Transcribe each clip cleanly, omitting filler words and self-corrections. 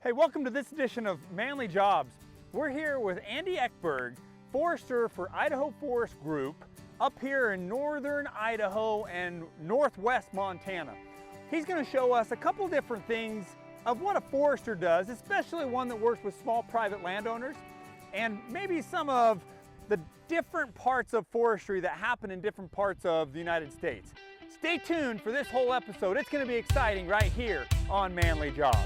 Hey, welcome to this edition of Manley Jobs. We're here with Andy Eckberg, forester for Idaho Forest Group, up here in northern Idaho and northwest Montana. He's going to show us a couple different things of what a forester does, especially one that works with small private landowners, and maybe some of the different parts of forestry that happen in different parts of the United States. Stay tuned for this whole episode. It's going to be exciting right here on Manley Jobs.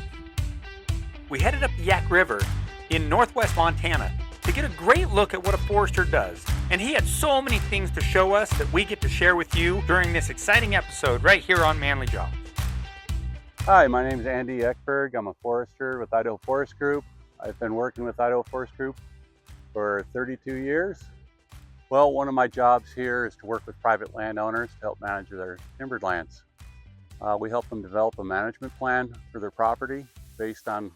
We headed up the Yak River in northwest Montana to get a great look at what a forester does. And he had so many things to show us that we get to share with you during this exciting episode right here on Manley Jobs. Hi, my name is Andy Eckberg. I'm a forester with Idaho Forest Group. I've been working with Idaho Forest Group for 32 years. Well, one of my jobs here is to work with private landowners to help manage their timbered lands. We help them develop a management plan for their property based on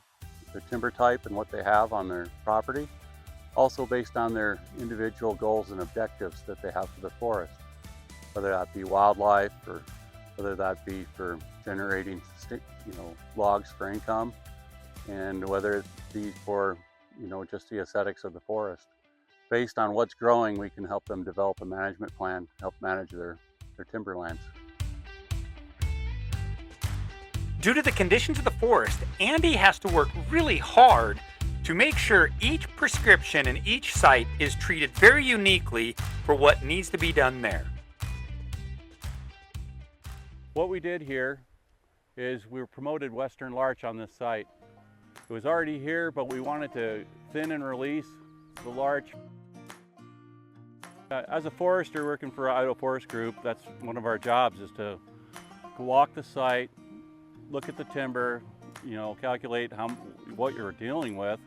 their timber type and what they have on their property. Also based on their individual goals and objectives that they have for the forest, whether that be wildlife or whether that be for generating logs for income, and whether it be for just the aesthetics of the forest. Based on what's growing, we can help them develop a management plan to help manage their timberlands. Due to the conditions of the forest, Andy has to work really hard to make sure each prescription and each site is treated very uniquely for what needs to be done there. What we did here is we promoted western larch on this site. It was already here, but we wanted to thin and release the larch. As a forester working for Idaho Forest Group, that's one of our jobs, is to walk the site, look at the timber, calculate what you're dealing with,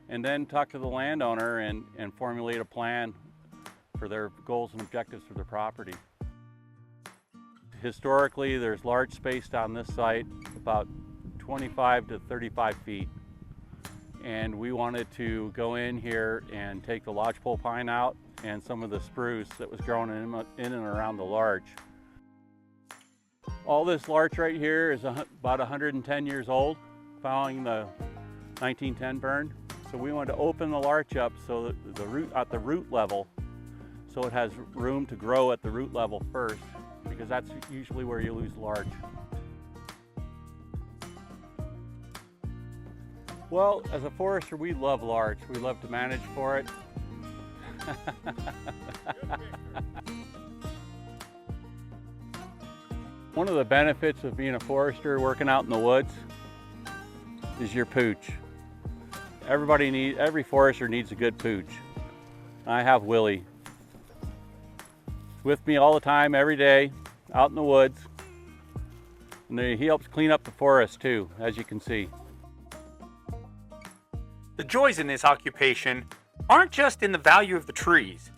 and then talk to the landowner and formulate a plan for their goals and objectives for their property. Historically, there's large spaced on this site, about 25 to 35 feet. And we wanted to go in here and take the lodgepole pine out and some of the spruce that was growing in and around the larch. All this larch right here is about 110 years old, following the 1910 burn. So we wanted to open the larch up so that at the root level, so it has room to grow at the root level first, because that's usually where you lose larch. Well, as a forester, we love larch. We love to manage for it. One of the benefits of being a forester working out in the woods is your pooch. Every forester needs a good pooch. I have Willie with me all the time, every day, out in the woods. And he helps clean up the forest too, as you can see. The joys in this occupation aren't just in the value of the trees.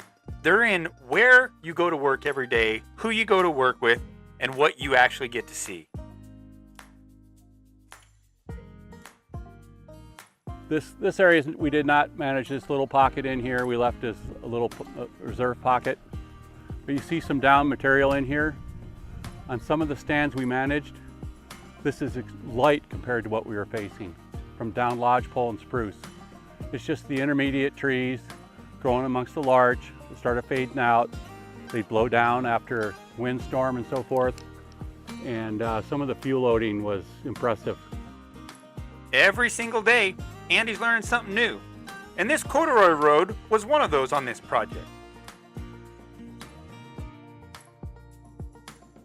They're in where you go to work every day, who you go to work with, and what you actually get to see. This area, we did not manage this little pocket in here. We left as a little reserve pocket. But you see some down material in here. On some of the stands we managed, this is light compared to what we were facing from down lodgepole and spruce. It's just the intermediate trees growing amongst the larch. They started fading out. They blow down after windstorm and so forth. And some of the fuel loading was impressive. Every single day, Andy's learning something new. And this corduroy road was one of those on this project.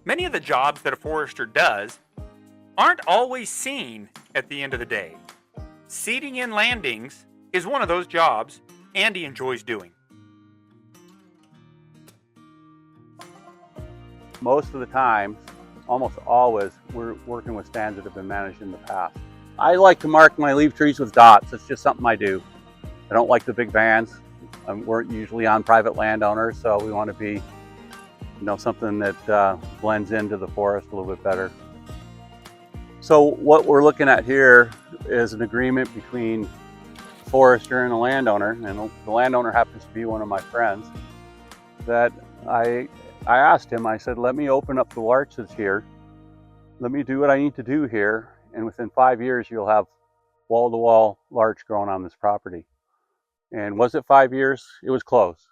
Many of the jobs that a forester does aren't always seen at the end of the day. Seeding in landings is one of those jobs Andy enjoys doing. Most of the time, almost always, we're working with stands that have been managed in the past. I like to mark my leaf trees with dots. It's just something I do. I don't like the big vans. We're usually on private landowners, so we want to be, something that blends into the forest a little bit better. So what we're looking at here is an agreement between a forester and a landowner, and the landowner happens to be one of my friends, that I asked him, I said, let me open up the larches here. Let me do what I need to do here. And within 5 years, you'll have wall-to-wall larch growing on this property. And was it 5 years? It was close.